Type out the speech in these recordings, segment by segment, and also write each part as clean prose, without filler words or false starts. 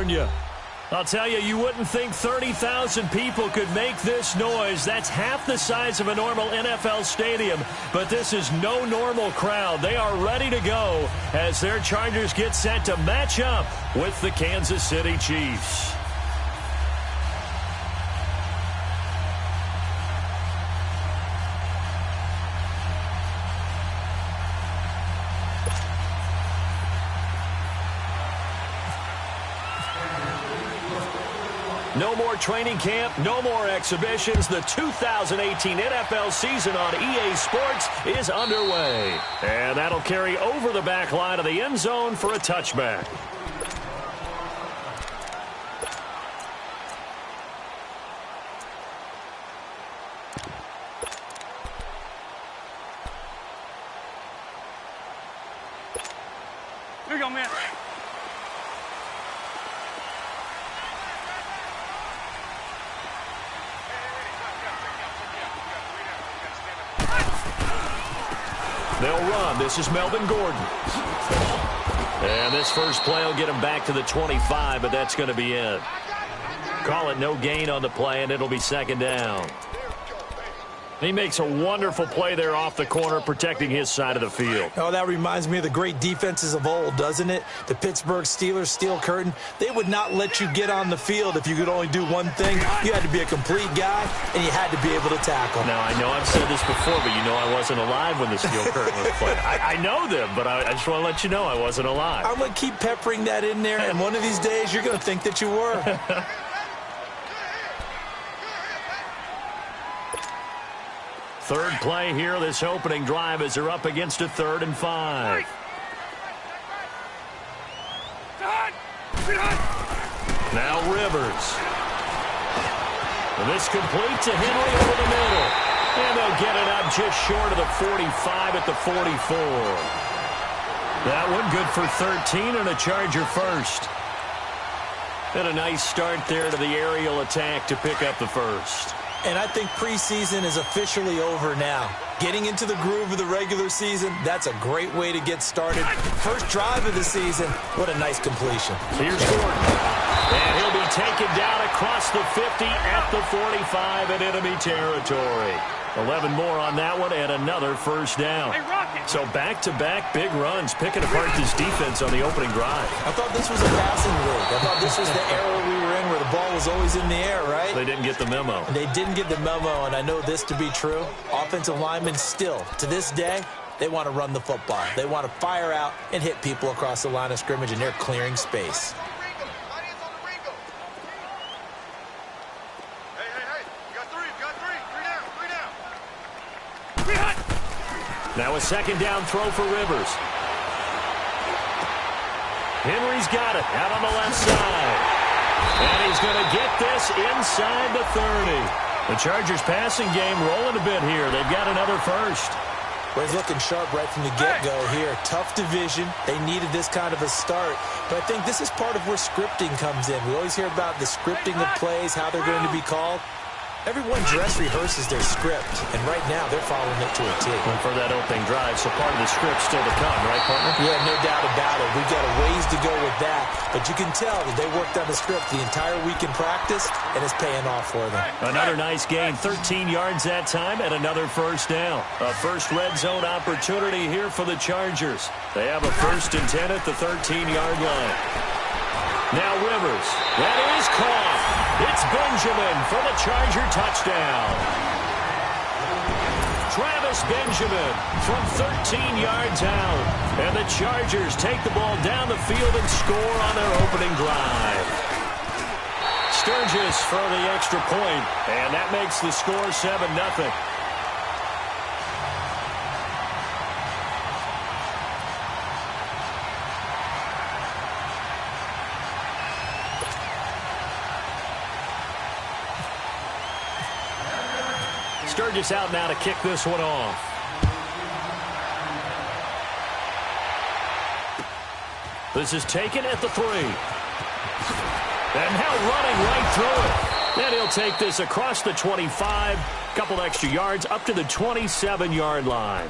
California. I'll tell you, you wouldn't think 30,000 people could make this noise. That's half the size of a normal NFL stadium, but this is no normal crowd. They are ready to go as their Chargers get set to match up with the Kansas City Chiefs. No more training camp, no more exhibitions. The 2018 NFL season on EA Sports is underway. And that'll carry over the back line of the end zone for a touchback. Here you go, man. They'll run. This is Melvin Gordon. And this first play will get him back to the 25, but that's going to be it. Call it no gain on the play, and it'll be second down. He makes a wonderful play there off the corner, protecting his side of the field. Oh, that reminds me of the great defenses of old, doesn't it? The Pittsburgh Steelers, Steel Curtain, they would not let you get on the field if you could only do one thing. You had to be a complete guy, and you had to be able to tackle. Now, I know I've said this before, but you know I wasn't alive when the Steel Curtain was played. I know them, but I just want to let you know I wasn't alive. I'm going to keep peppering that in there, and one of these days you're going to think that you were. Third play here, this opening drive, as they're up against a 3rd and 5. Now Rivers. This complete to Henry over the middle. And they'll get it up just short of the 45 at the 44. That one good for 13 and a Charger first. And a nice start there to the aerial attack to pick up the first. And I think preseason is officially over now. Getting into the groove of the regular season, that's a great way to get started. First drive of the season, what a nice completion. Here's Gordon. And he'll be taken down across the 50 at the 45 in enemy territory. 11 more on that one and another first down. So back-to-back big runs, picking apart this defense on the opening drive. I thought this was a passing league. I thought this was the era we were in where the ball was always in the air, right? They didn't get the memo. They didn't get the memo, and I know this to be true. Offensive linemen still, to this day, they want to run the football. They want to fire out and hit people across the line of scrimmage, and they're clearing space. Now a second down throw for Rivers. Henry's got it out on the left side. And he's going to get this inside the 30. The Chargers passing game rolling a bit here. They've got another first. Well, he's looking sharp right from the get-go here. Tough division. They needed this kind of a start. But I think this is part of where scripting comes in. We always hear about the scripting of plays, how they're going to be called. Everyone dress rehearses their script, and right now they're following it to a T. And for that opening drive, so part of the script still to come, right, partner? Yeah, no doubt about it. We've got a ways to go with that, but you can tell that they worked on the script the entire week in practice, and it's paying off for them. Another nice gain, 13 yards that time, and another first down. A first red zone opportunity here for the Chargers. They have a 1st and 10 at the 13-yard line. Now Rivers. That is caught. It's Benjamin for the Charger touchdown. Travis Benjamin from 13 yards out. And the Chargers take the ball down the field and score on their opening drive. Sturgis for the extra point, and that makes the score 7-0. Sturgis out now to kick this one off. This is taken at the 3. And now running right through it. Then he'll take this across the 25. Couple extra yards up to the 27-yard line.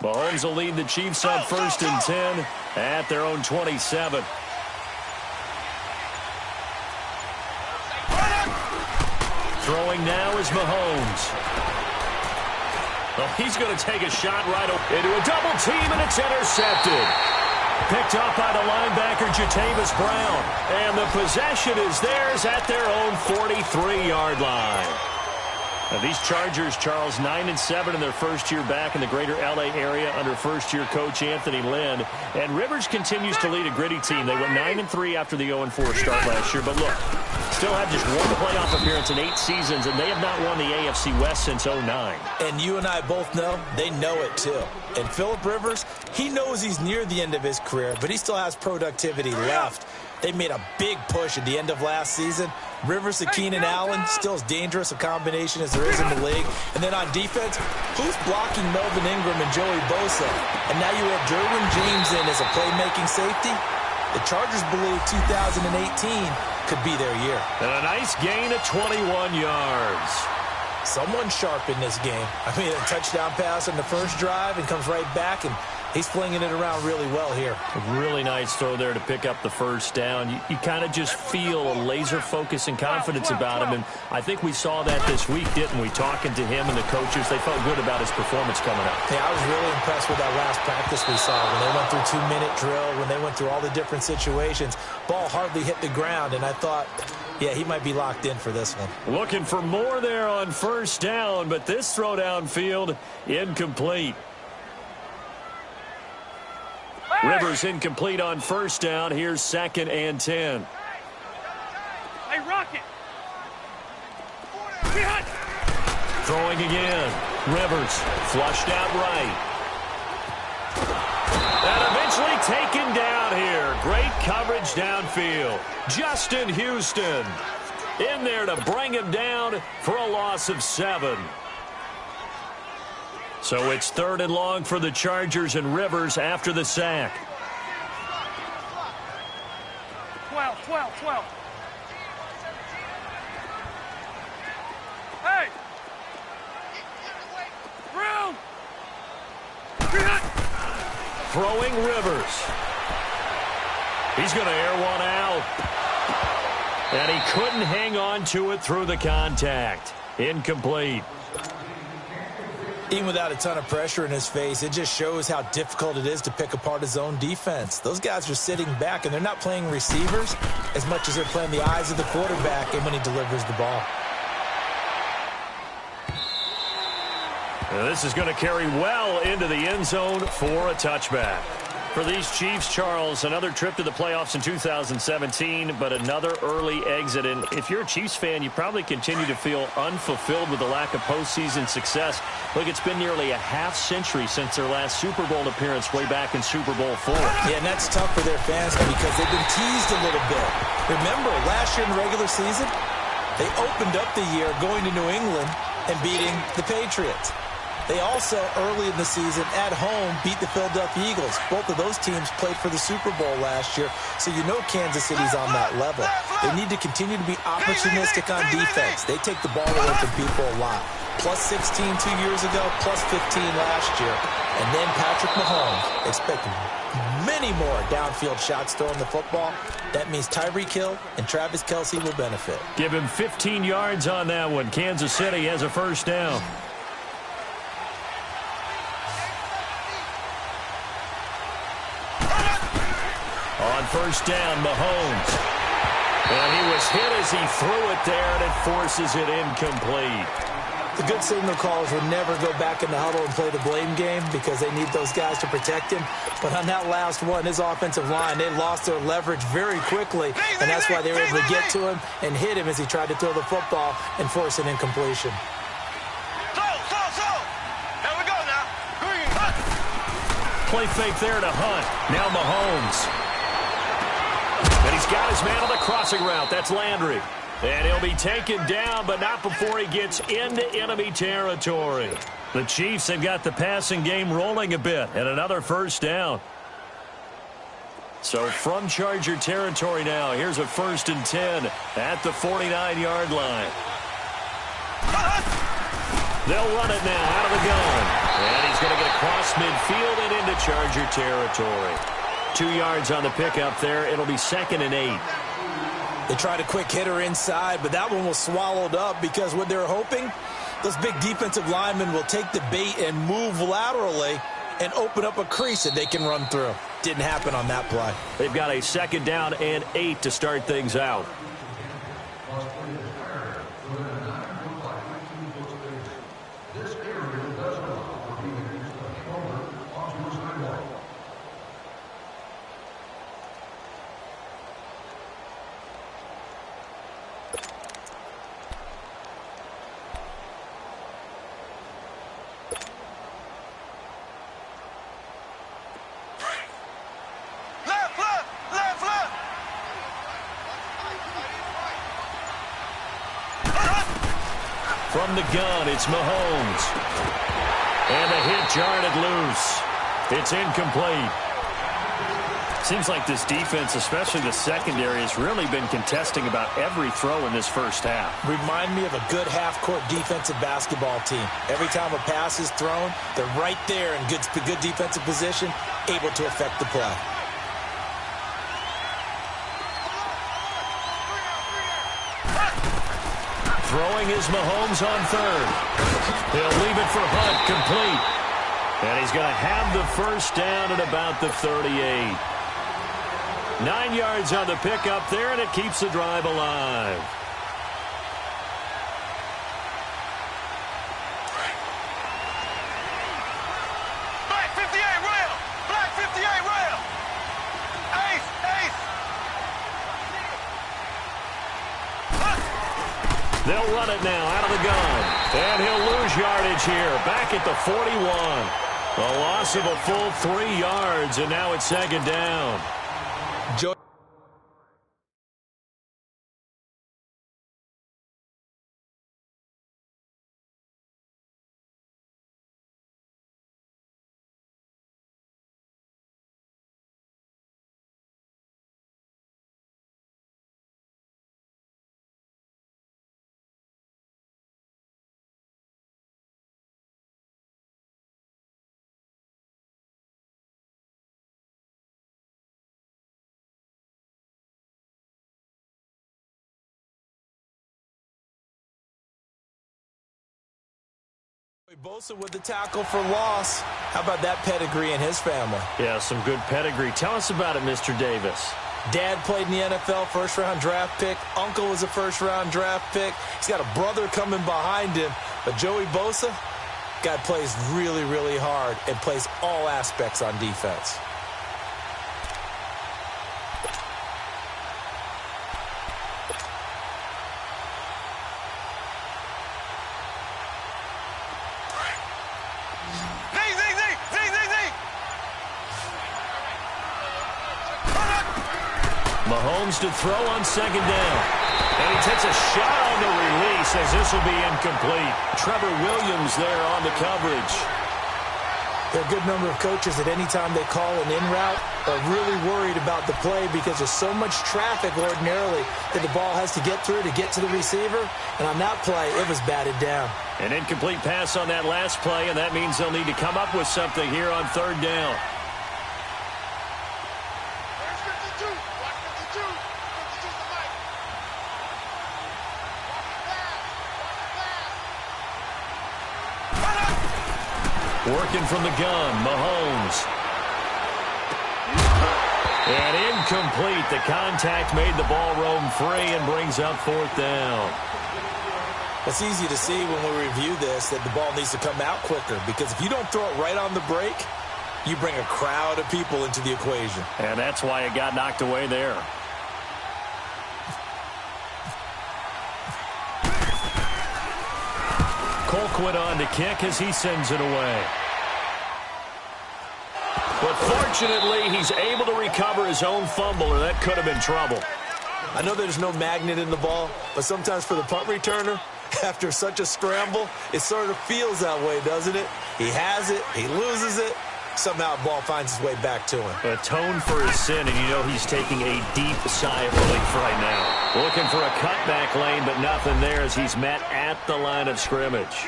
Mahomes will lead the Chiefs on 1st and 10 at their own 27. Throwing now is Mahomes. Well, he's going to take a shot right into a double team, and it's intercepted. Picked up by the linebacker, Jatavis Brown. And the possession is theirs at their own 43-yard line. Now, these Chargers, Charles, 9-7 in their first year back in the greater L.A. area under first-year coach Anthony Lynn. And Rivers continues to lead a gritty team. They went 9-3 after the 0-4 start last year. But look, still have just one playoff appearance in 8 seasons, and they have not won the AFC West since 2009. And you and I both know they know it too. And Phillip Rivers, he knows he's near the end of his career, but he still has productivity left. They made a big push at the end of last season. Rivers to Keenan Allen, still as dangerous a combination as there is in the league. And then on defense, who's blocking Melvin Ingram and Joey Bosa? And now you have Derwin James in as a playmaking safety. The Chargers believe 2018 could be their year. And a nice gain of 21 yards. Someone sharp in this game. I mean, a touchdown pass on the first drive and comes right back, and he's flinging it around really well here. A really nice throw there to pick up the first down. You kind of just feel a laser focus and confidence about him, and I think we saw that this week, didn't we? Talking to him and the coaches, they felt good about his performance coming up. Yeah, I was really impressed with that last practice we saw when they went through 2-minute drill, when they went through all the different situations. Ball hardly hit the ground, and I thought, yeah, he might be locked in for this one. Looking for more there on first down, but this throw downfield incomplete. Rivers incomplete on first down. Here's 2nd and 10. Hey, Rocket. Throwing again. Rivers flushed out right. And eventually taken down here. Great coverage downfield. Justin Houston in there to bring him down for a loss of 7. So it's 3rd and long for the Chargers, and Rivers after the sack. 12. Hey! Room! Throwing Rivers. He's going to air one out. And he couldn't hang on to it through the contact. Incomplete. Even without a ton of pressure in his face, it just shows how difficult it is to pick apart his own defense. Those guys are sitting back, and they're not playing receivers as much as they're playing the eyes of the quarterback and when he delivers the ball. Now this is going to carry well into the end zone for a touchback. For these Chiefs, Charles, another trip to the playoffs in 2017, but another early exit. And if you're a Chiefs fan, you probably continue to feel unfulfilled with the lack of postseason success. Look, it's been nearly a half-century since their last Super Bowl appearance way back in Super Bowl IV. Yeah, and that's tough for their fans because they've been teased a little bit. Remember, last year in the regular season, they opened up the year going to New England and beating the Patriots. They also, early in the season, at home, beat the Philadelphia Eagles. Both of those teams played for the Super Bowl last year, so you know Kansas City's on that level. They need to continue to be opportunistic on defense. They take the ball away from people a lot. Plus 16 2 years ago, plus 15 last year. And then Patrick Mahomes expect many more downfield shots throwing the football. That means Tyreek Hill and Travis Kelce will benefit. Give him 15 yards on that one. Kansas City has a first down. On first down, Mahomes. And he was hit as he threw it there, and it forces it incomplete. The good signal callers would never go back in the huddle and play the blame game because they need those guys to protect him. But on that last one, his offensive line, they lost their leverage very quickly, and that's why they were able to get to him and hit him as he tried to throw the football and force an incompletion. There we go now. Play fake there to Hunt. Now Mahomes. And he's got his man on the crossing route. That's Landry. And he'll be taken down, but not before he gets into enemy territory. The Chiefs have got the passing game rolling a bit, and another first down. So from Charger territory now, here's a 1st and 10 at the 49-yard line. They'll run it now out of the gun. And he's going to get across across midfield and into Charger territory. 2 yards on the pickup there. It'll be 2nd and 8. They tried a quick hitter inside, but that one was swallowed up because what they're hoping, those big defensive linemen will take the bait and move laterally and open up a crease that they can run through. Didn't happen on that play. They've got a 2nd down and 8 to start things out. From the gun, it's Mahomes. And the hit jarred it loose. It's incomplete. Seems like this defense, especially the secondary, has really been contesting about every throw in this first half. Remind me of a good half-court defensive basketball team. Every time a pass is thrown, they're right there in good defensive position, able to affect the play. Throwing is Mahomes on 3rd. He'll leave it for Hunt, complete. And he's going to have the first down at about the 38. 9 yards on the pickup there, and it keeps the drive alive. Black 58 rail! Black 58 rail! Ace! Ace! They'll run it now out of the gun. And he'll lose yardage here. Back at the 41. A loss of a full 3 yards, and now it's 2nd down. Bosa with the tackle for loss. How about that pedigree in his family? Yeah, some good pedigree. Tell us about it, Mr. Davis. Dad played in the NFL, first-round draft pick. Uncle was a first-round draft pick. He's got a brother coming behind him. But Joey Bosa, guy plays really, really hard and plays all aspects on defense. Mahomes to throw on 2nd down. And he takes a shot on the release as this will be incomplete. Trevor Williams there on the coverage. There are a good number of coaches at any time they call an in route are really worried about the play because there's so much traffic ordinarily that the ball has to get through to get to the receiver. And on that play, it was batted down. An incomplete pass on that last play, and that means they'll need to come up with something here on 3rd down. Working from the gun, Mahomes. And incomplete. The contact made the ball roam free and brings up 4th down. It's easy to see when we review this that the ball needs to come out quicker because if you don't throw it right on the break, you bring a crowd of people into the equation. And that's why it got knocked away there. Colquitt on to kick as he sends it away. But fortunately, he's able to recover his own fumble, or that could have been trouble. I know there's no magnet in the ball, but sometimes for the punt returner, after such a scramble, it sort of feels that way, doesn't it? He has it, he loses it, somehow the ball finds its way back to him. Atone for his sin, and you know he's taking a deep sigh of relief right now. Looking for a cutback lane, but nothing there as he's met at the line of scrimmage.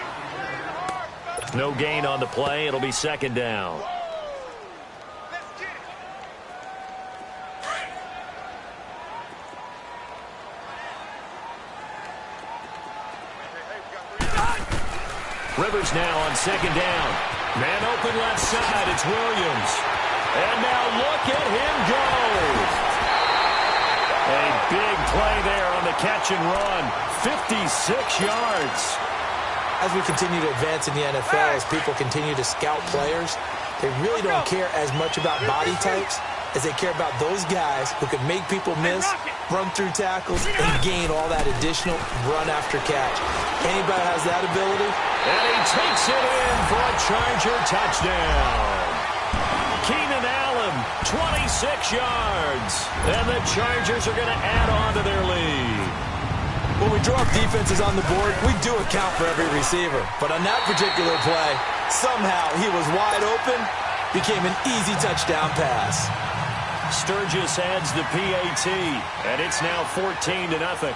No gain on the play. It'll be second down. Rivers now on second down. Man open left side. It's Williams. And now look at him go. A big play there on the catch and run. 56 yards. As we continue to advance in the NFL, as people continue to scout players, they really don't care as much about body types as they care about those guys who can make people miss, run through tackles, and gain all that additional run after catch. Anybody has that ability? And he takes it in for a Charger touchdown. Keenan Allen, 26 yards. And the Chargers are going to add on to their lead. When we draw up defenses on the board, we do account for every receiver. But on that particular play, somehow he was wide open, became an easy touchdown pass. Sturgis adds the PAT, and it's now 14-0.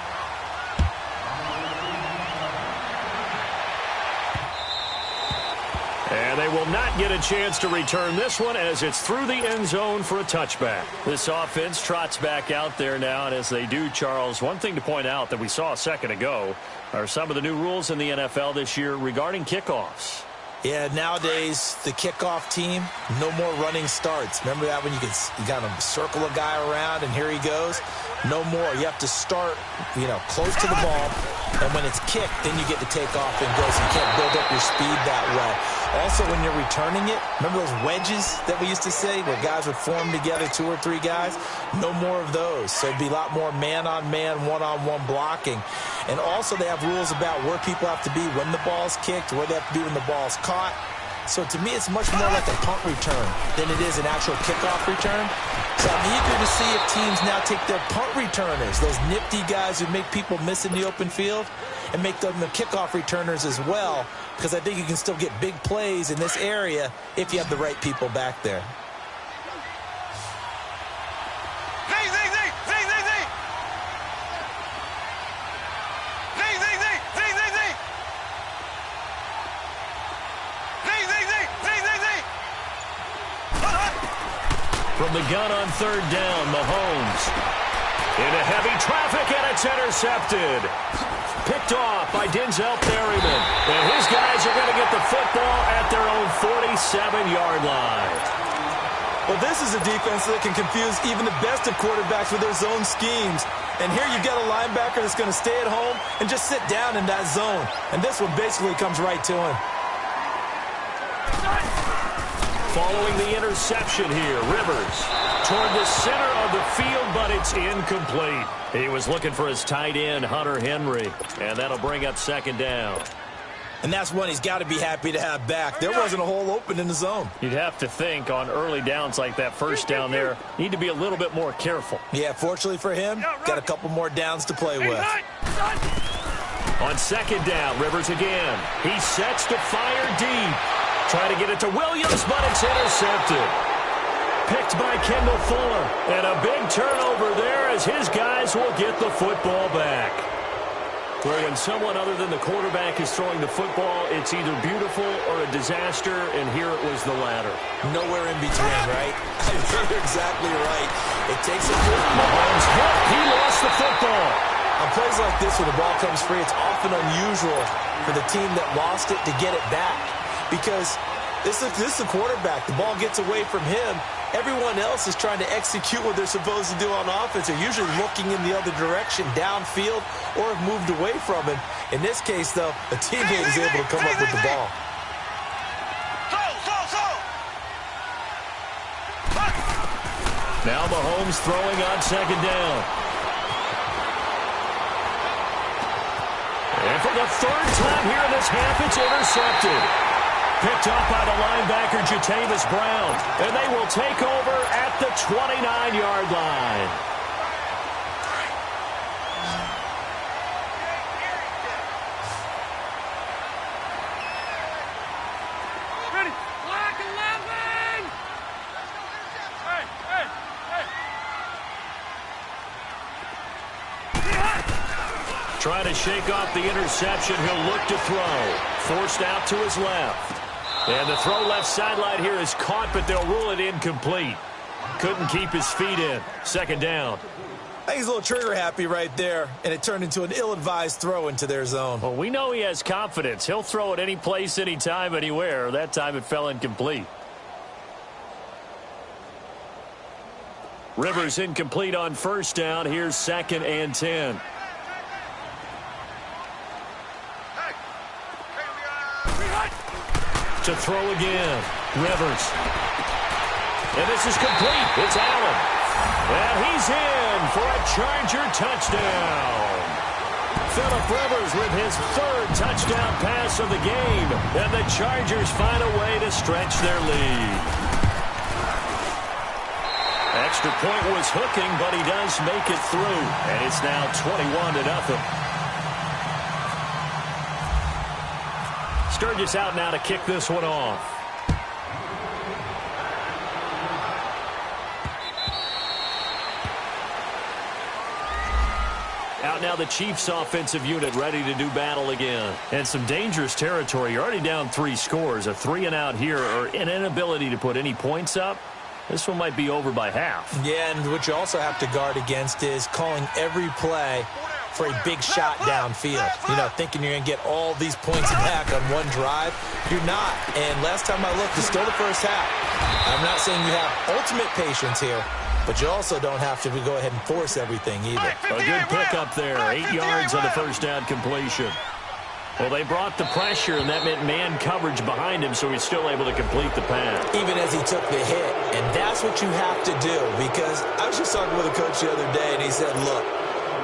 And they will not get a chance to return this one as it's through the end zone for a touchback. This offense trots back out there now, and as they do, Charles, one thing to point out that we saw a second ago are some of the new rules in the NFL this year regarding kickoffs. Yeah, nowadays, the kickoff team, no more running starts. Remember that when you got to circle a guy around and here he goes? No more. You have to start, close to the ball, and when it's kicked, then you get to take off and go, so you can't build up your speed that way. Also, when you're returning it, remember those wedges that we used to say where guys would form together, 2 or 3 guys? No more of those. So it'd be a lot more man-on-man, one-on-one blocking. And also they have rules about where people have to be when the ball's kicked, where they have to be when the ball's caught. So to me, it's much more like a punt return than it is an actual kickoff return. So I'm eager to see if teams now take their punt returners, those nifty guys who make people miss in the open field, and make them the kickoff returners as well, because I think you can still get big plays in this area if you have the right people back there. From the gun on third down, Mahomes. Into heavy traffic, and it's intercepted. Picked off by Denzel Perryman. And his guys are going to get the football at their own 47-yard line. Well, this is a defense that can confuse even the best of quarterbacks with their zone schemes. And here you've got a linebacker that's going to stay at home and just sit down in that zone. And this one basically comes right to him. Following the interception here, Rivers toward the center of the field, but it's incomplete. He was looking for his tight end, Hunter Henry, and that'll bring up second down. And that's one he's got to be happy to have back. There wasn't a hole open in the zone. You'd have to think on early downs like that first down there, need to be a little bit more careful. Yeah, fortunately for him, got a couple more downs to play with. On second down, Rivers again. He sets to fire deep. Trying to get it to Williams, but it's intercepted. Picked by Kendall Fuller. And a big turnover there as his guys will get the football back. Well, when someone other than the quarterback is throwing the football, it's either beautiful or a disaster, and here it was the latter. Nowhere in between, right? You're exactly right. It takes a good Mahomes hit. He lost the football. On plays like this, when the ball comes free, it's often unusual for the team that lost it to get it back. Because this is the quarterback. The ball gets away from him. Everyone else is trying to execute what they're supposed to do on offense. They're usually looking in the other direction, downfield, or have moved away from him. In this case, though, a teammate is able to come up with the ball. Now Mahomes throwing on second down. And for the third time here in this half, it's intercepted. Picked up by the linebacker, Jatavis Brown. And they will take over at the 29-yard line. Ready? Black 11! Trying to shake off the interception. He'll look to throw. Forced out to his left. And the throw left sideline here is caught, but they'll rule it incomplete. Couldn't keep his feet in. Second down. I think he's a little trigger happy right there, and it turned into an ill-advised throw into their zone. Well, we know he has confidence. He'll throw it any place, anytime, anywhere. That time it fell incomplete. Rivers incomplete on first down. Here's 2nd and 10. To throw again. Rivers. And this is complete. It's Allen. And he's in for a Charger touchdown. Phillip Rivers with his 3rd touchdown pass of the game. And the Chargers find a way to stretch their lead. Extra point was hooking, but he does make it through. And it's now 21-0. Sturgis out now to kick this one off. Out now the Chiefs offensive unit ready to do battle again. And some dangerous territory. You're already down 3 scores. A 3-and-out here or an inability to put any points up. This one might be over by half. Yeah, and what you also have to guard against is calling every play for a big shot downfield. You know, thinking you're going to get all these points back on one drive. You're not. And last time I looked, it's still the first half. I'm not saying you have ultimate patience here, but you also don't have to go ahead and force everything either. A good pickup there. 8 yards on the first down completion. Well, they brought the pressure, and that meant man coverage behind him, so he's still able to complete the pass. Even as he took the hit. And that's what you have to do, because I was just talking with a coach the other day, and he said, look,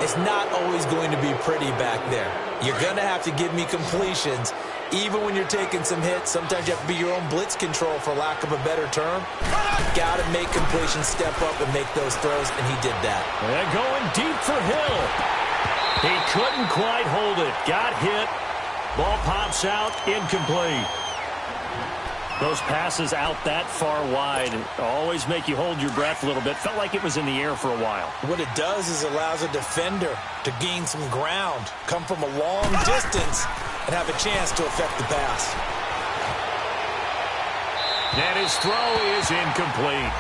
it's not always going to be pretty back there. You're going to have to give me completions. Even when you're taking some hits, sometimes you have to be your own blitz control, for lack of a better term. You've got to make completions, step up, and make those throws, and he did that. And going deep for Hill. He couldn't quite hold it. Got hit. Ball pops out, incomplete. Those passes out that far wide always make you hold your breath a little bit. Felt like it was in the air for a while. What it does is allows a defender to gain some ground, come from a long distance, and have a chance to affect the pass. And his throw is incomplete.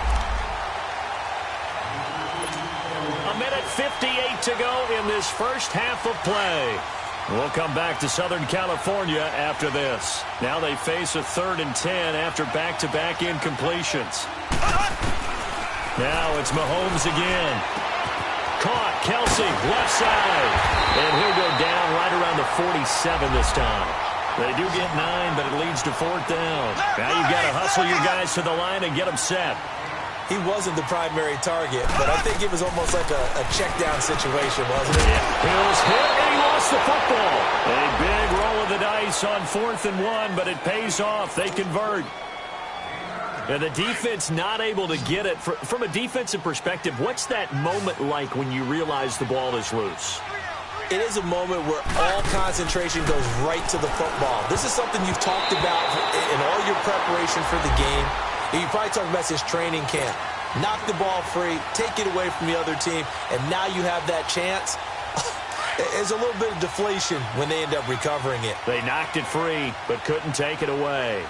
1:58 to go in this first half of play. We'll come back to Southern California after this. Now they face a 3rd and 10 after back-to-back incompletions. Now it's Mahomes again. Caught, Kelsey, left side. And he'll go down right around the 47 this time. They do get 9, but it leads to 4th down. Now you've got to hustle your guys to the line and get them set. He wasn't the primary target, but I think it was almost like a check-down situation, wasn't it? Yeah. He was hit, and he lost the football. A big roll of the dice on 4th and 1, but it pays off. They convert. And the defense not able to get it. From a defensive perspective, what's that moment like when you realize the ball is loose? It is a moment where all concentration goes right to the football. This is something you've talked about in all your preparation for the game. You probably talked about this training camp. Knock the ball free, take it away from the other team, and now you have that chance. There's a little bit of deflation when they end up recovering it. They knocked it free, but couldn't take it away.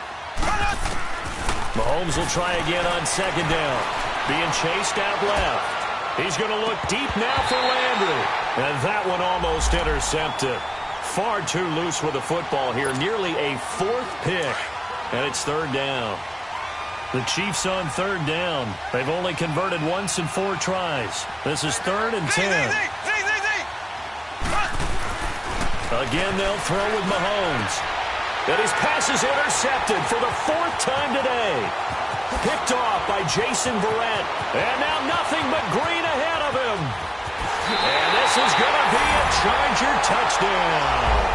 Mahomes will try again on 2nd down. Being chased out left. He's going to look deep now for Landry. And that one almost intercepted. Far too loose with the football here. Nearly a 4th pick. And it's 3rd down. The Chiefs on 3rd down. They've only converted once in 4 tries. This is 3rd and 10. Again, they'll throw with Mahomes. And his pass is intercepted for the 4th time today. Picked off by Jason Verrett. And now nothing but green ahead of him. And this is going to be a Charger touchdown.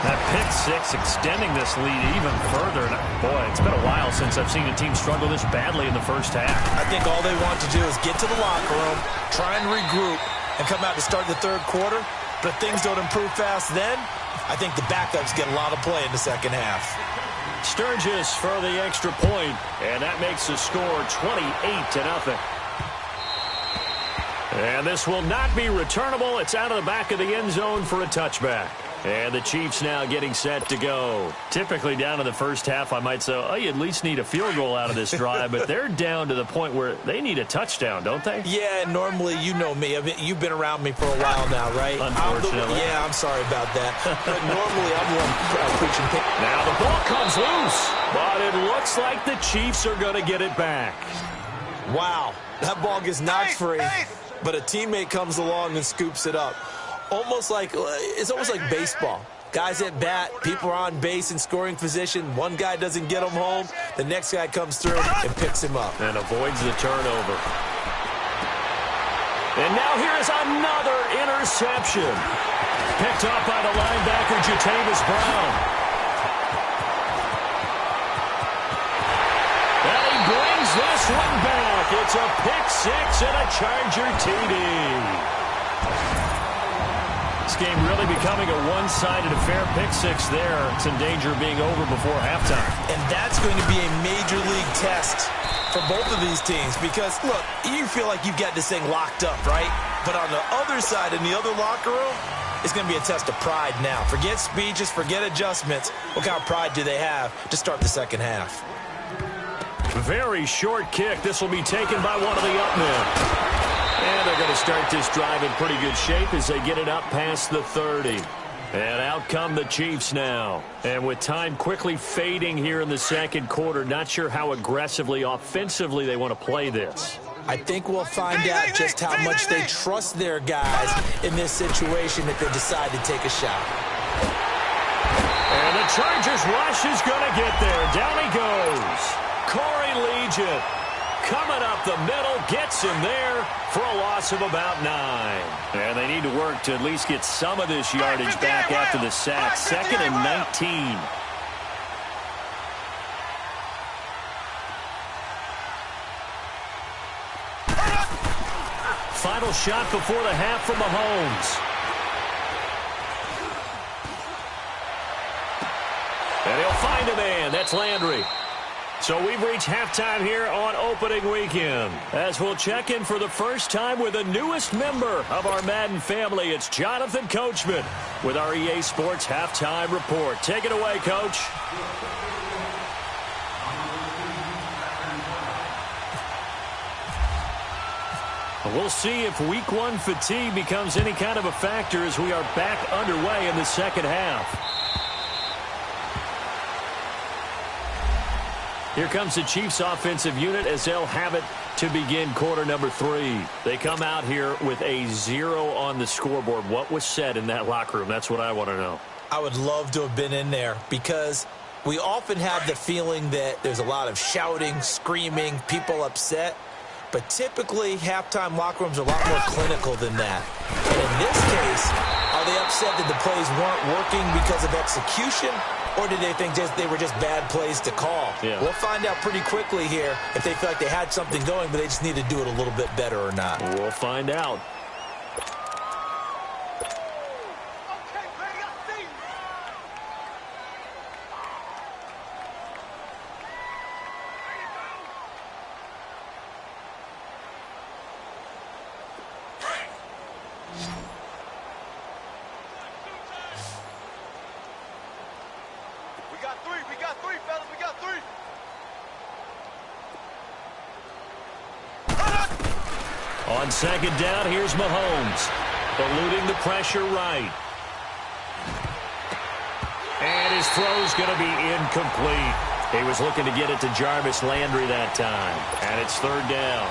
That pick 6 extending this lead even further. And boy, it's been a while since I've seen a team struggle this badly in the first half. I think all they want to do is get to the locker room, try and regroup, and come out to start the 3rd quarter. But if things don't improve fast then, I think the backups get a lot of play in the 2nd half. Sturgis for the extra point, and that makes the score 28-0. And this will not be returnable. It's out of the back of the end zone for a touchback. And the Chiefs now getting set to go. Typically down in the first half, I might say, oh, you at least need a field goal out of this drive, but they're down to the point where they need a touchdown, don't they? Yeah, normally, you know me. I mean, you've been around me for a while now, right? Unfortunately. I'm sorry about that. But normally, I'm the one preaching. Now the ball comes loose, but it looks like the Chiefs are going to get it back. Wow, that ball gets knocked free, but a teammate comes along and scoops it up. It's almost like baseball. Guys at bat, people are on base in scoring position. One guy doesn't get him home. The next guy comes through and picks him up. And avoids the turnover. And now here is another interception. Picked up by the linebacker, Jatavis Brown. And he brings this one back. It's a pick six and a Charger TD. This game really becoming a one-sided affair. Pick six there. It's in danger of being over before halftime. And that's going to be a major league test for both of these teams because, look, you feel like you've got this thing locked up, right? But on the other side, in the other locker room, it's going to be a test of pride now. Forget speeches, forget adjustments. What kind of pride do they have to start the second half? Very short kick. This will be taken by one of the up men. And they're going to start this drive in pretty good shape as they get it up past the 30. And out come the Chiefs now. And with time quickly fading here in the second quarter, not sure how aggressively, offensively they want to play this. I think we'll find out just how much they trust their guys in this situation if they decide to take a shot. And the Chargers rush is going to get there. Down he goes. Corey Legion coming up the middle, gets him there for a loss of about 9. And they need to work to at least get some of this yardage back after the sack. 2nd and 19. Final shot before the half from Mahomes. And he'll find a man. That's Landry. So we've reached halftime here on opening weekend. As we'll check in for the first time with the newest member of our Madden family, it's Jonathan Coachman with our EA Sports Halftime Report. Take it away, Coach. We'll see if Week 1 fatigue becomes any kind of a factor as we are back underway in the second half. Here comes the Chiefs offensive unit as they'll have it to begin quarter number 3. They come out here with a 0 on the scoreboard. What was said in that locker room? That's what I want to know. I would love to have been in there because we often have the feeling that there's a lot of shouting, screaming, people upset. But typically, halftime locker rooms are a lot more clinical than that. And in this case, are they upset that the plays weren't working because of execution? Or did they think they were just bad plays to call? Yeah. We'll find out pretty quickly here if they feel like they had something going, but they just need to do it a little bit better or not. We'll find out. On second down, here's Mahomes. Eluding the pressure right. And his throw's going to be incomplete. He was looking to get it to Jarvis Landry that time. And it's third down.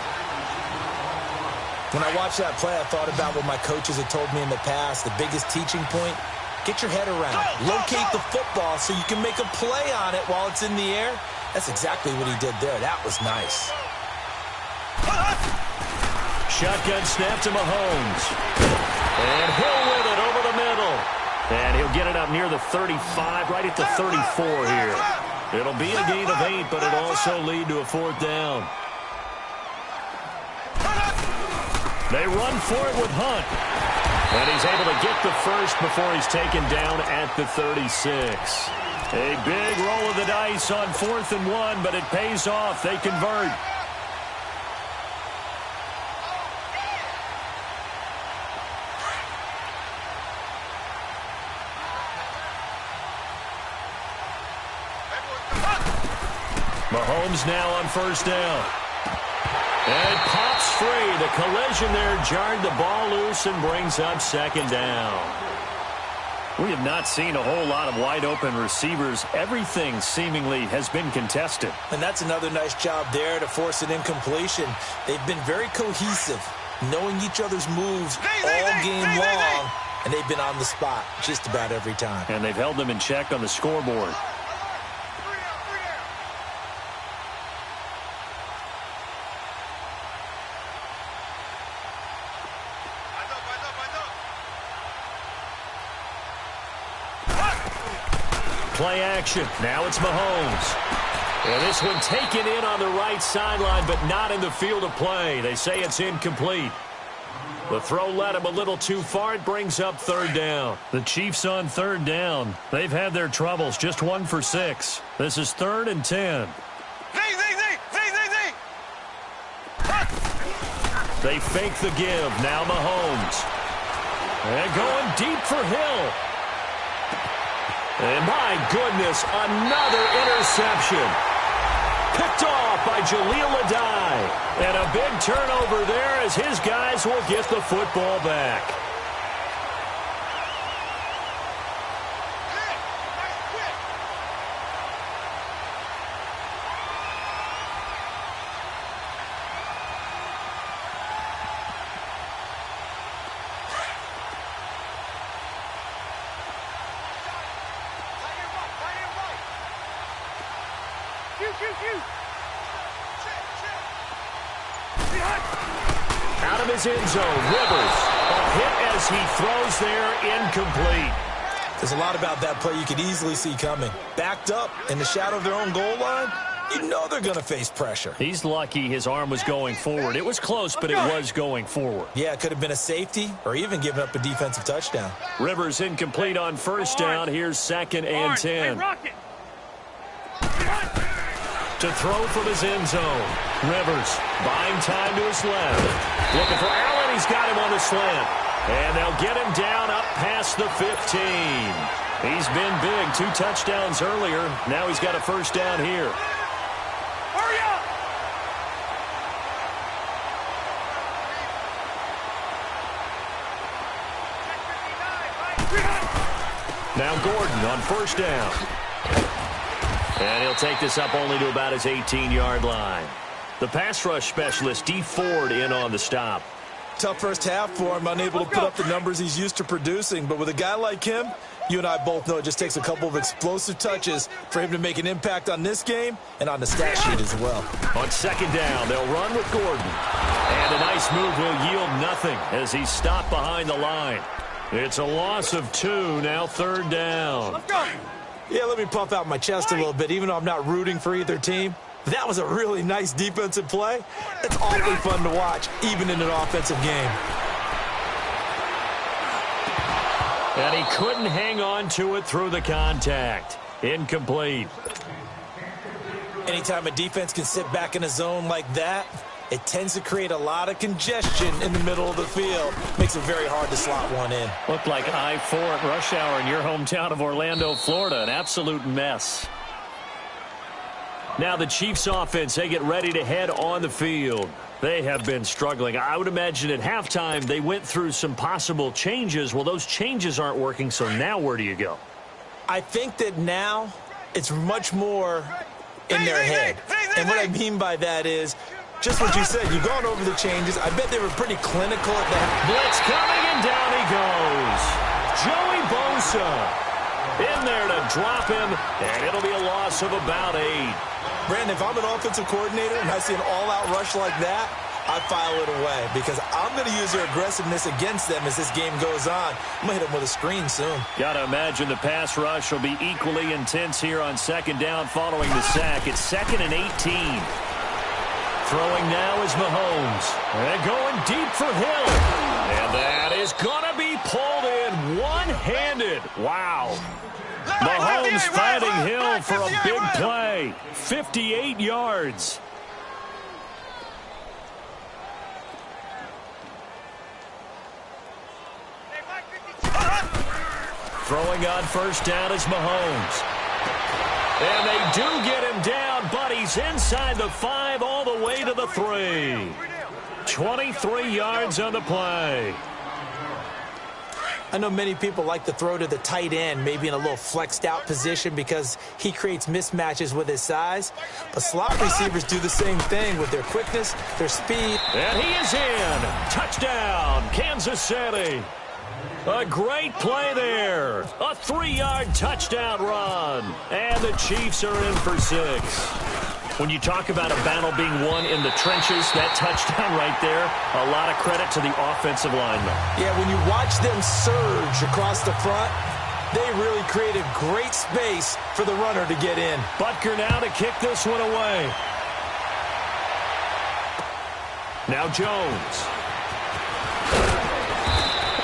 When I watched that play, I thought about what my coaches had told me in the past. The biggest teaching point, get your head around. Locate the football so you can make a play on it while it's in the air. That's exactly what he did there. That was nice. Shotgun snap to Mahomes. And he'll win it over the middle. And he'll get it up near the 35, right at the 34 here. It'll be a gain of 8, but it'll also lead to a fourth down. They run for it with Hunt. And he's able to get the first before he's taken down at the 36. A big roll of the dice on 4th and 1, but it pays off. They convert. Mahomes now on first down. And pops free. The collision there jarred the ball loose and brings up second down. We have not seen a whole lot of wide-open receivers. Everything seemingly has been contested. And that's another nice job there to force an incompletion. They've been very cohesive, knowing each other's moves all game long, and they've been on the spot just about every time. And they've held them in check on the scoreboard. Play action. Now it's Mahomes. And this one taken in on the right sideline, but not in the field of play. They say it's incomplete. The throw led him a little too far. It brings up third down. The Chiefs on third down. They've had their troubles. Just 1 for 6. This is 3rd and 10. They fake the give. Now Mahomes. And going deep for Hill. And my goodness, another interception. Picked off by Jaleel Adai. And a big turnover there as his guys will get the football back. Out of his end zone, Rivers. A hit as he throws there, incomplete. There's a lot about that play you could easily see coming. Backed up in the shadow of their own goal line, you know they're going to face pressure. He's lucky his arm was going forward. It was close, but it was going forward. Yeah, it could have been a safety or even given up a defensive touchdown. Rivers incomplete on first down. Here's 2nd and 10. To throw from his end zone. Rivers buying time to his left. Looking for Allen. He's got him on the slant. And they'll get him down up past the 15. He's been big. 2 touchdowns earlier. Now he's got a first down here. Hurry up! Now Gordon on first down. And he'll take this up only to about his 18-yard line. The pass rush specialist, D. Ford, in on the stop. Tough first half for him, unable to put up the numbers he's used to producing. But with a guy like him, you and I both know it just takes a couple of explosive touches for him to make an impact on this game and on the stat sheet as well. On second down, they'll run with Gordon. And a nice move will yield nothing as he's stopped behind the line. It's a loss of 2, now 3rd down. Let's go! Yeah, let me puff out my chest a little bit, even though I'm not rooting for either team. That was a really nice defensive play. It's awfully fun to watch, even in an offensive game. And he couldn't hang on to it through the contact. Incomplete. Anytime a defense can sit back in a zone like that, it tends to create a lot of congestion in the middle of the field. Makes it very hard to slot one in. Looked like I-4 at rush hour in your hometown of Orlando, Florida. An absolute mess. Now the Chiefs offense, they get ready to head on the field. They have been struggling. I would imagine at halftime they went through some possible changes. Well, those changes aren't working, so now where do you go? I think that now it's much more in their head. And what I mean by that is, just what you said, you've gone over the changes. I bet they were pretty clinical at that. Blitz coming, and down he goes. Joey Bosa in there to drop him, and it'll be a loss of about 8. Brandon, if I'm an offensive coordinator and I see an all-out rush like that, I file it away because I'm going to use their aggressiveness against them as this game goes on. I'm going to hit them with a screen soon. Got to imagine the pass rush will be equally intense here on second down following the sack. It's 2nd and 18. Throwing now is Mahomes. And going deep for Hill. And that is going to be pulled in one-handed. Wow. Mahomes finding Hill for a big play. 58 yards. Throwing on first down is Mahomes. And they do get him down, but he's inside the 5 all the way to the 3. 23 yards on the play. I know many people like to throw to the tight end, maybe in a little flexed out position because he creates mismatches with his size. But slot receivers do the same thing with their quickness, their speed. And he is in. Touchdown, Kansas City. A great play there. A 3-yard touchdown run. And the Chiefs are in for 6. When you talk about a battle being won in the trenches, that touchdown right there, a lot of credit to the offensive linemen. Yeah, when you watch them surge across the front, they really created great space for the runner to get in. Butker now to kick this one away. Now Jones.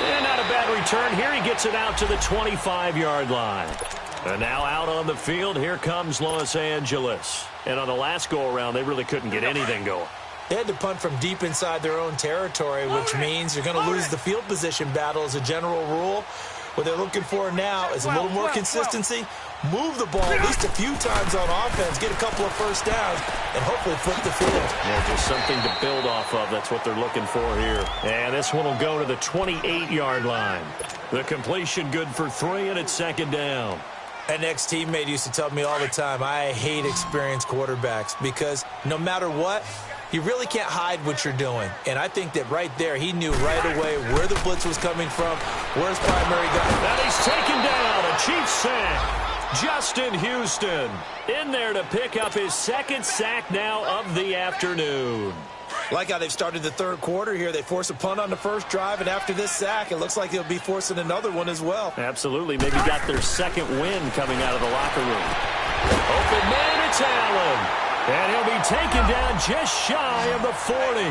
And not a bad return. Here he gets it out to the 25-yard line. And now out on the field, here comes Los Angeles. And on the last go-around, they really couldn't get anything going. They had to punt from deep inside their own territory, which means you're going to lose the field position battle as a general rule. What they're looking for now is a little more consistency, move the ball at least a few times on offense, get a couple of first downs, and hopefully flip the field. Yeah, just something to build off of. That's what they're looking for here. And this one will go to the 28-yard line. The completion good for 3, and it's second down. An ex-teammate used to tell me all the time, I hate experienced quarterbacks because no matter what, you really can't hide what you're doing. And I think that right there, he knew right away where the blitz was coming from, where his primary guy. And he's taken down. A Chiefs sack. Justin Houston in there to pick up his second sack now of the afternoon. Like how they've started the third quarter here. They force a punt on the first drive, and after this sack, it looks like they'll be forcing another one as well. Absolutely. Maybe got their second win coming out of the locker room. Open man, it's Allen. And he'll be taken down just shy of the 40.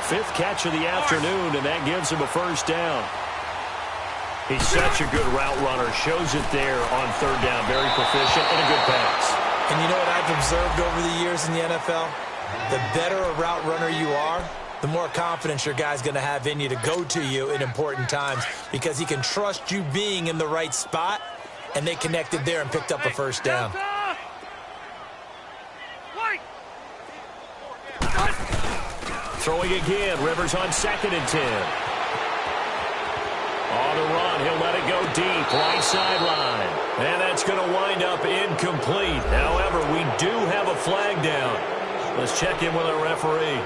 5th catch of the afternoon, and that gives him a first down. He's such a good route runner. Shows it there on third down. Very proficient and a good pass. And you know what I've observed over the years in the NFL? The better a route runner you are, the more confidence your guy's going to have in you to go to you in important times because he can trust you being in the right spot, and they connected there and picked up a first down. Throwing again, Rivers on 2nd and 10. On the run, he'll let it go deep, right sideline. And that's going to wind up incomplete. However, we do have a flag down. Let's check in with our referee.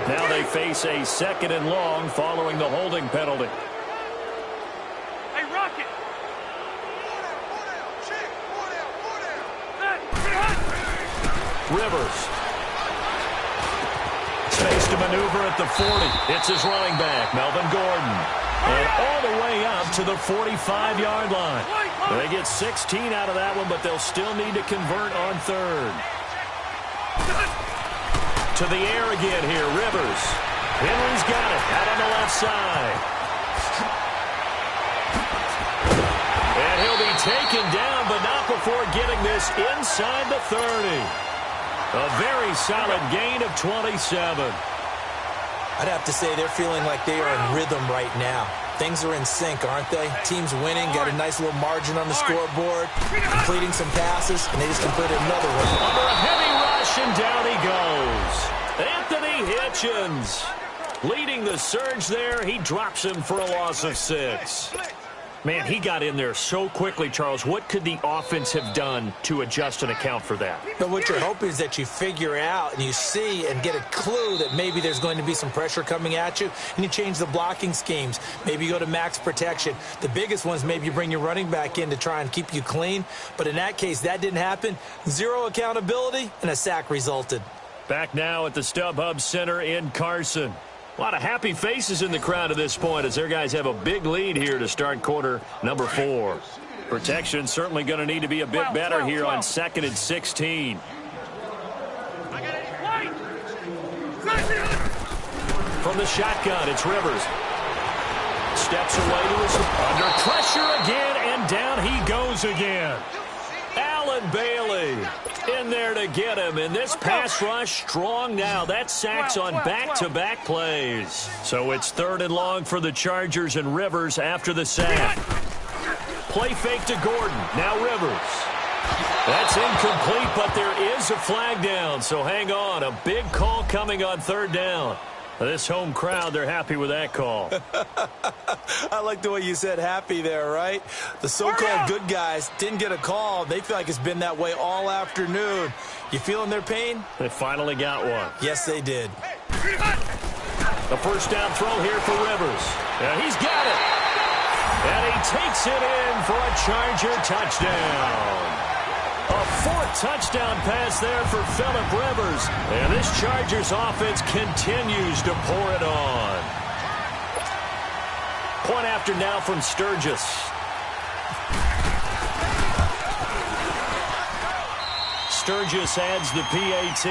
Now they face a 2nd and long following the holding penalty. Hey, Rocket! Rivers. Space to maneuver at the 40. It's his running back, Melvin Gordon. And all the way up to the 45-yard line. They get 16 out of that one, but they'll still need to convert on third. To the air again here, Rivers. Henry's got it out on the left side. And he'll be taken down, but not before getting this inside the 30. A very solid gain of 27. I'd have to say they're feeling like they are in rhythm right now. Things are in sync, aren't they? Team's winning, got a nice little margin on the scoreboard, completing some passes, and they just completed another one. Under a heavy rush, and down he goes. Anthony Hitchens leading the surge there. He drops him for a loss of 6. Man, he got in there so quickly, Charles. What could the offense have done to adjust and account for that? But what you're hoping is that you figure out and you see and get a clue that maybe there's going to be some pressure coming at you, and you change the blocking schemes. Maybe you go to max protection. The biggest ones, maybe you bring your running back in to try and keep you clean. But in that case, that didn't happen. 0 accountability, and a sack resulted. Back now at the StubHub Center in Carson. A lot of happy faces in the crowd at this point as their guys have a big lead here to start quarter number 4. Protection certainly going to need to be a bit better here on 2nd and 16. From the shotgun, it's Rivers. Steps away to his under pressure again, and down he goes again. Allen Bailey in there to get him. And this pass rush strong now. That's sacks on back-to-back plays. So it's 3rd and long for the Chargers and Rivers after the sack. Play fake to Gordon. Now Rivers. That's incomplete, but there is a flag down. So hang on. A big call coming on 3rd down. This home crowd, they're happy with that call. I like the way you said happy there, right? The so-called good guys didn't get a call. They feel like it's been that way all afternoon. You feeling their pain? They finally got one. Yes, they did. The first down throw here for Rivers. Yeah, he's got it. And he takes it in for a Charger touchdown. A 4th touchdown pass there for Phillip Rivers. And this Chargers offense continues to pour it on. Point after now from Sturgis. Sturgis adds the PAT.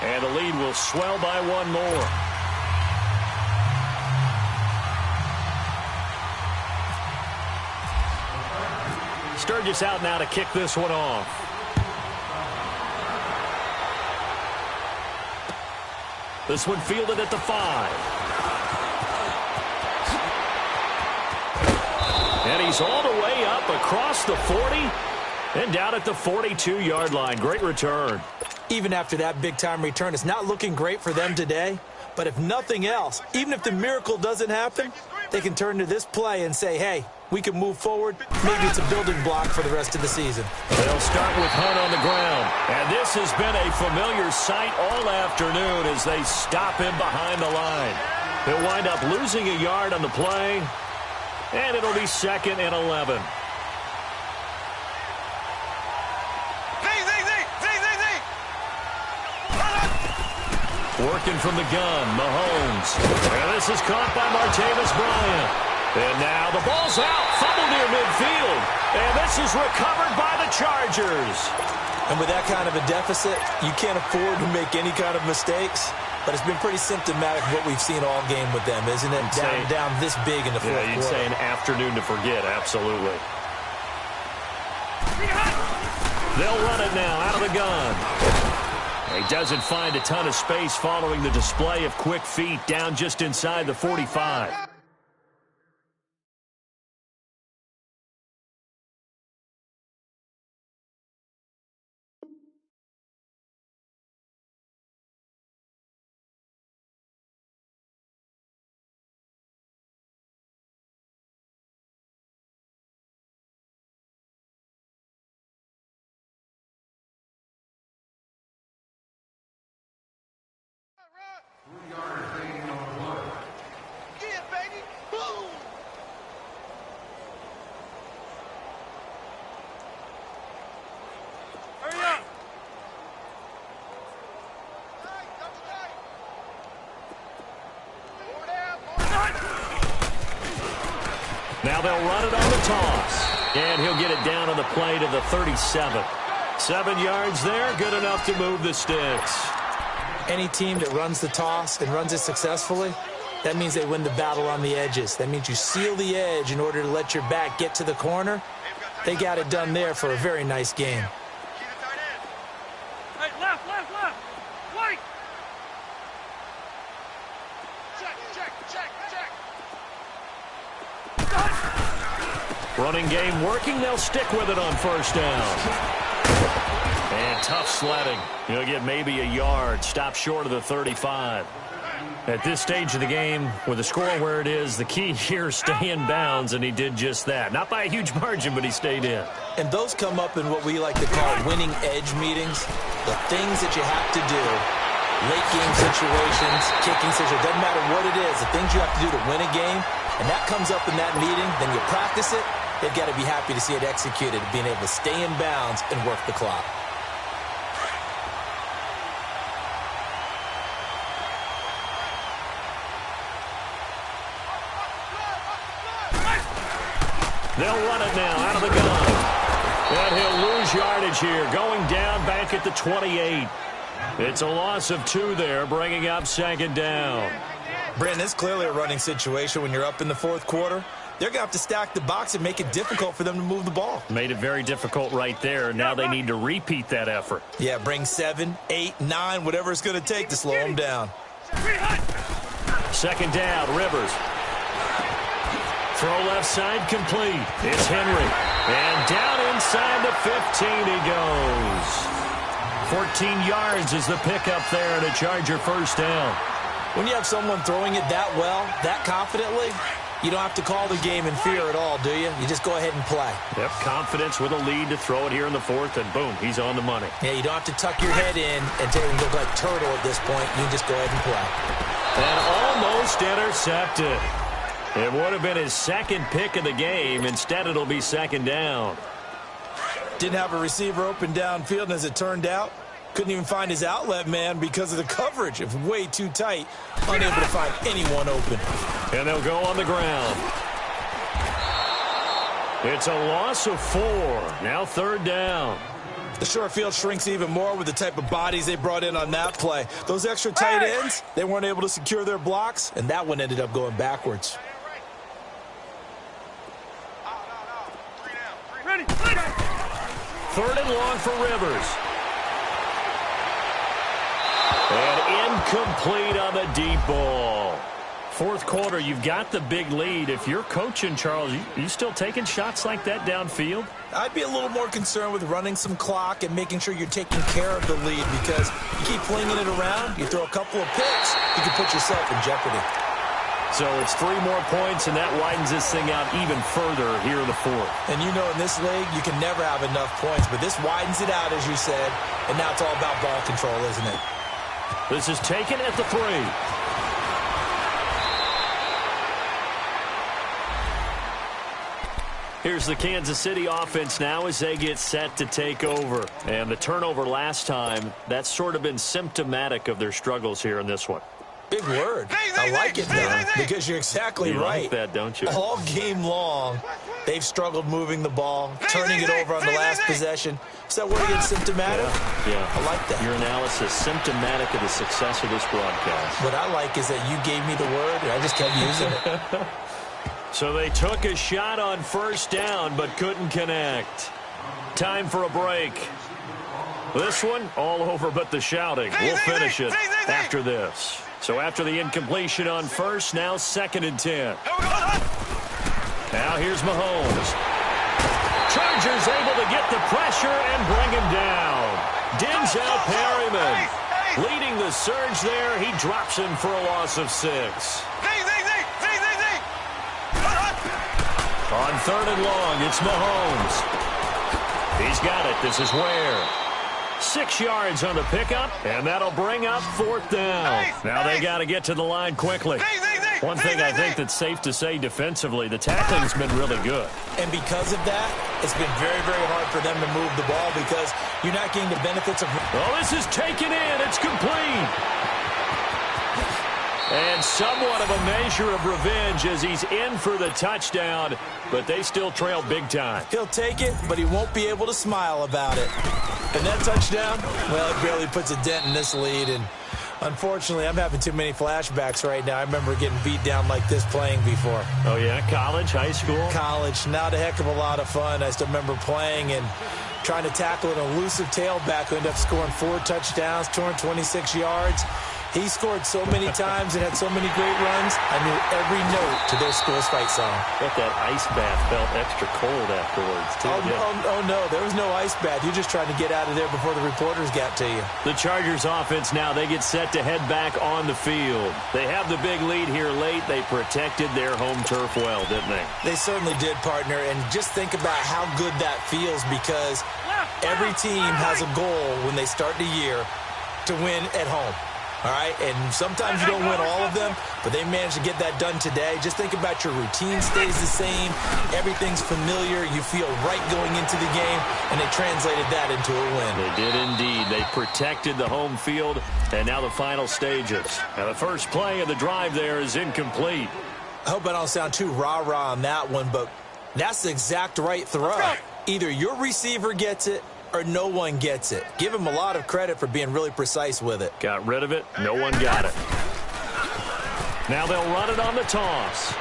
And the lead will swell by 1 more. Sturgis out now to kick this one off. This one fielded at the 5. And he's all the way up across the 40 and down at the 42-yard line. Great return. Even after that big-time return, it's not looking great for them today. But if nothing else, even if the miracle doesn't happen, they can turn to this play and say, hey, we can move forward. Maybe it's a building block for the rest of the season. They'll start with Hunt on the ground. And this has been a familiar sight all afternoon as they stop him behind the line. He'll wind up losing a yard on the play. And it'll be 2nd and 11. Working from the gun, Mahomes. And this is caught by Martavis Bryant. And now the ball's out, fumbled near midfield. And this is recovered by the Chargers. And with that kind of a deficit, you can't afford to make any kind of mistakes. But it's been pretty symptomatic of what we've seen all game with them, isn't it? Down this big in the fourth quarter. Yeah, you'd say an afternoon to forget, absolutely. They'll run it now out of the gun. He doesn't find a ton of space following the display of quick feet down just inside the 45. Now they'll run it on the toss. And he'll get it down on the play to the 37. 7 yards there, good enough to move the sticks. Any team that runs the toss and runs it successfully, that means they win the battle on the edges. That means you seal the edge in order to let your back get to the corner. They got it done there for a very nice game. Hey, left. White. Check. Running game working. They'll stick with it on 1st down. And tough sledding. He'll get maybe a yard. Stop short of the 35. At this stage of the game, with the score where it is, the key here is stay in bounds, and he did just that. Not by a huge margin, but he stayed in. And those come up in what we like to call winning edge meetings. The things that you have to do, late game situations, kicking situations, doesn't matter what it is, the things you have to do to win a game, and that comes up in that meeting, then you practice it, they've got to be happy to see it executed, being able to stay in bounds and work the clock. They'll run it now out of the gun. And he'll lose yardage here, going down back at the 28. It's a loss of 2 there, bringing up 2nd down. Brandon, it's clearly a running situation when you're up in the 4th quarter. they're going to have to stack the box and make it difficult for them to move the ball. Made it very difficult right there. Now they need to repeat that effort. Yeah, bring 7, 8, 9, whatever it's going to take to slow them down. Second down, Rivers. Throw left side complete. It's Henry. And down inside the 15 he goes. 14 yards is the pickup there and a Charger first down. When you have someone throwing it that well, that confidently, you don't have to call the game in fear at all, do you? You just go ahead and play. Yep, confidence with a lead to throw it here in the fourth, and boom, he's on the money. Yeah, you don't have to tuck your head in and look like turtle at this point. You just go ahead and play. And almost intercepted. It would have been his second pick of the game. Instead, it'll be second down. Didn't have a receiver open downfield, and as it turned out, couldn't even find his outlet man because of the coverage. It was way too tight. Unable to find anyone open. And they'll go on the ground. It's a loss of 4. Now third down. The short field shrinks even more with the type of bodies they brought in on that play. Those extra tight ends, they weren't able to secure their blocks, and that one ended up going backwards. Third and long for Rivers. And incomplete on the deep ball. Fourth quarter, you've got the big lead. If you're coaching, Charles, you still taking shots like that downfield? I'd be a little more concerned with running some clock and making sure you're taking care of the lead, because you keep flinging it around, you throw a couple of picks, you can put yourself in jeopardy. So it's 3 more points, and that widens this thing out even further here in the fourth. And you know in this league, you can never have enough points, but this widens it out, as you said, and now it's all about ball control, isn't it? This is taken at the 3. Here's the Kansas City offense now as they get set to take over. And the turnover last time, that's sort of been symptomatic of their struggles here in this one. Big word. I like it, though, because you're exactly right. You like that, don't you? All game long, they've struggled moving the ball, turning it over on the last possession. Is that word again, symptomatic? Yeah. I like that. Your analysis, symptomatic of the success of this broadcast. What I like is that you gave me the word, and I just kept using it. So they took a shot on first down, but couldn't connect. Time for a break. This one, all over but the shouting. We'll finish it after this. So after the incompletion on first, now 2nd and 10. Now here's Mahomes. Chargers able to get the pressure and bring him down. Denzel Perryman leading the surge there. He drops him for a loss of 6. On 3rd and long, it's Mahomes. He's got it. This is Ware. 6 yards on the pickup, and that'll bring up 4th down. Now they got to get to the line quickly. One thing I think that's safe to say defensively, the tackling's been really good. And because of that, it's been very, very hard for them to move the ball because you're not getting the benefits of... Oh, this is taken in. It's complete. And somewhat of a measure of revenge as he's in for the touchdown, but they still trail big time. He'll take it, but he won't be able to smile about it. And that touchdown, well, it barely puts a dent in this lead. And unfortunately, I'm having too many flashbacks right now. I remember getting beat down like this playing before. Oh, yeah? College, high school? College. Not a heck of a lot of fun. I still remember playing and trying to tackle an elusive tailback who ended up scoring 4 touchdowns, 226 yards. He scored so many times and had so many great runs, I knew every note to their school's fight song. Bet that ice bath felt extra cold afterwards, too. Oh, no, there was no ice bath. You just tried to get out of there before the reporters got to you. The Chargers offense now, they get set to head back on the field. They have the big lead here late. They protected their home turf well, didn't they? They certainly did, partner, and just think about how good that feels because every team has a goal when they start the year to win at home. All right, and sometimes you don't win all of them, but they managed to get that done today. Just think about your routine stays the same. Everything's familiar. You feel right going into the game, and they translated that into a win. They did indeed. They protected the home field, and now the final stages. Now the first play of the drive there is incomplete. I hope I don't sound too rah-rah on that one, but that's the exact right throw. Either your receiver gets it, or no one gets it. Give him a lot of credit for being really precise with it. Got rid of it. No one got it. Now they'll run it on the toss.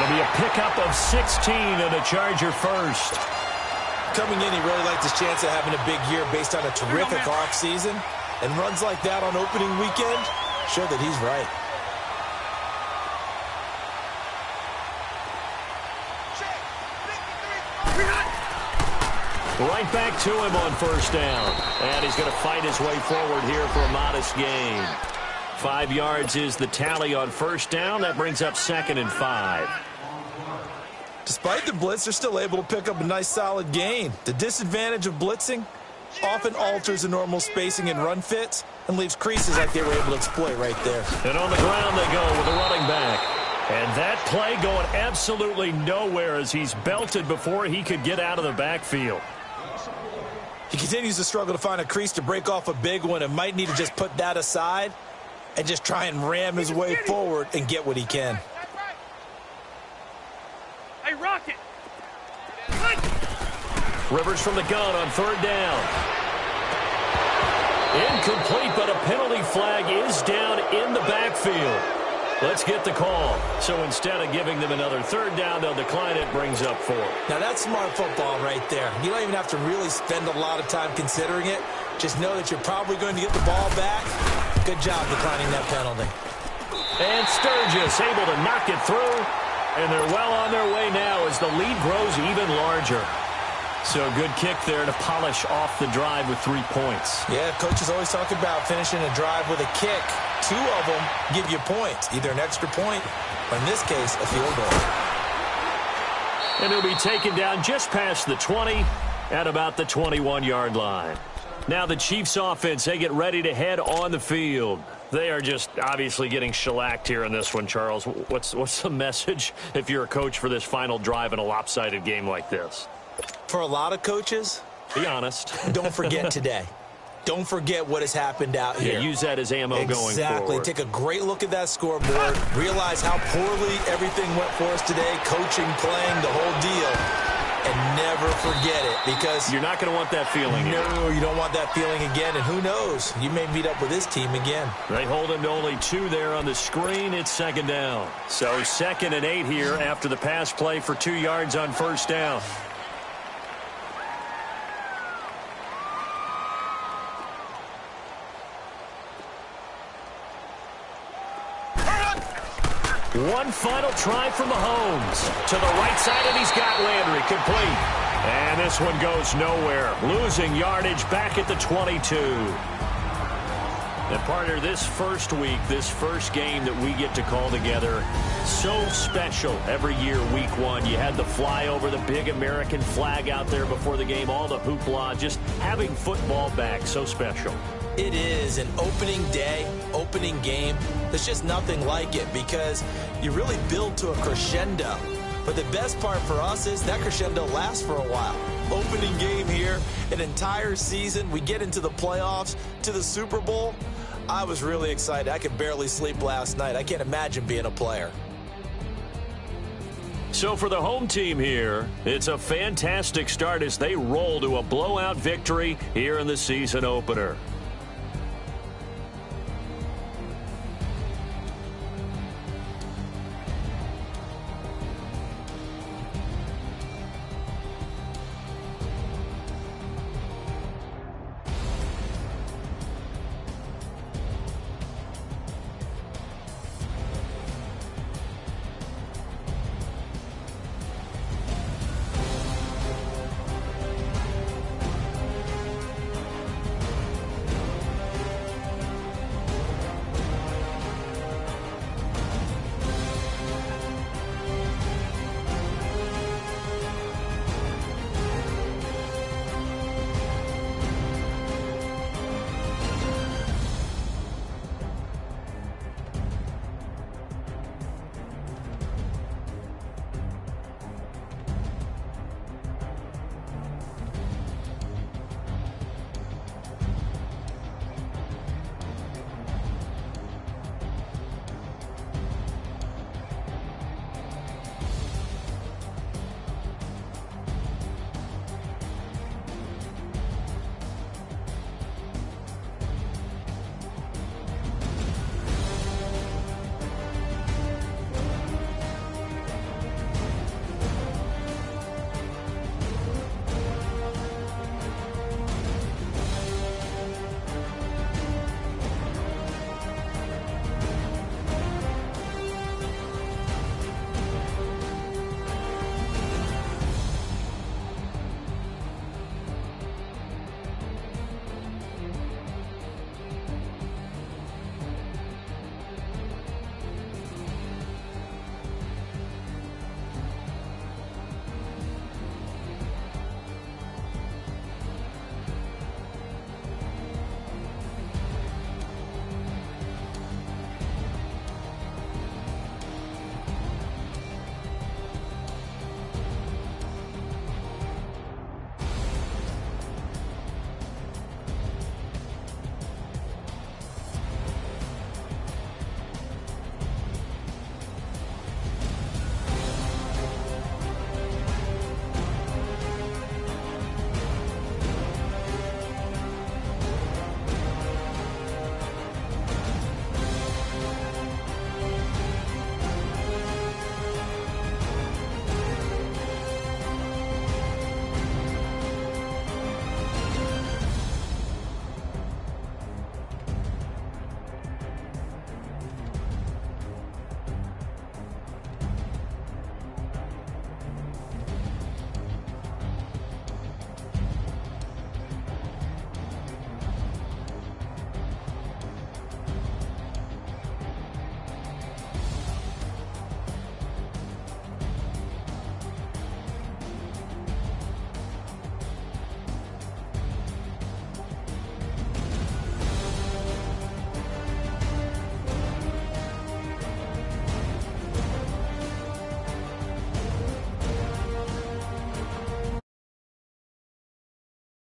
It'll be a pickup of 16 and a Charger first. Coming in, he really liked his chance of having a big year based on a terrific offseason. And runs like that on opening weekend show that he's right. Right back to him on first down. And he's going to fight his way forward here for a modest gain. 5 yards is the tally on first down. That brings up 2nd and 5. Despite the blitz, they're still able to pick up a nice solid gain. The disadvantage of blitzing often alters the normal spacing and run fits and leaves creases like they were able to exploit right there. And on the ground they go with the running back. And that play going absolutely nowhere as he's belted before he could get out of the backfield. He continues to struggle to find a crease to break off a big one and might need to just put that aside and just try and ram his way forward and get what he can. Hey, Rocket! Rivers from the gun on 3rd down. Incomplete, but a penalty flag is down in the backfield. Let's get the call. So instead of giving them another 3rd down, they'll decline it, brings up 4. Now that's smart football right there. You don't even have to really spend a lot of time considering it. Just know that you're probably going to get the ball back. Good job declining that penalty. And Sturgis able to knock it through. And they're well on their way now as the lead grows even larger. So good kick there to polish off the drive with 3 points. Yeah, coaches always talk about finishing a drive with a kick. 2 of them give you points, either an extra point or, in this case, a field goal. And he'll be taken down just past the 20 at about the 21-yard line. Now the Chiefs offense, they get ready to head on the field. They are just obviously getting shellacked here in this one, Charles. What's the message if you're a coach for this final drive in a lopsided game like this? For a lot of coaches, be honest. Don't forget today. Don't forget what has happened out here. Yeah, use that as ammo going forward. Exactly. Take a great look at that scoreboard. Realize how poorly everything went for us today. Coaching, playing, the whole deal. And never forget it, because you're not going to want that feeling again. No, you don't want that feeling again. And who knows? You may meet up with this team again. They hold him to only 2 there on the screen. It's 2nd down. So 2nd and 8 here after the pass play for 2 yards on first down. One final try from Mahomes. To the right side, and he's got Landry complete. And this one goes nowhere. Losing yardage back at the 22. And partner, this first week, this first game that we get to call together, so special every year, week 1. You had the flyover, the big American flag out there before the game, all the hoopla, just having football back, so special. It is an opening day, opening game. There's just nothing like it because you really build to a crescendo. But the best part for us is that crescendo lasts for a while. Opening game here, an entire season. We get into the playoffs, to the Super Bowl. I was really excited. I could barely sleep last night. I can't imagine being a player. So for the home team here, it's a fantastic start as they roll to a blowout victory here in the season opener.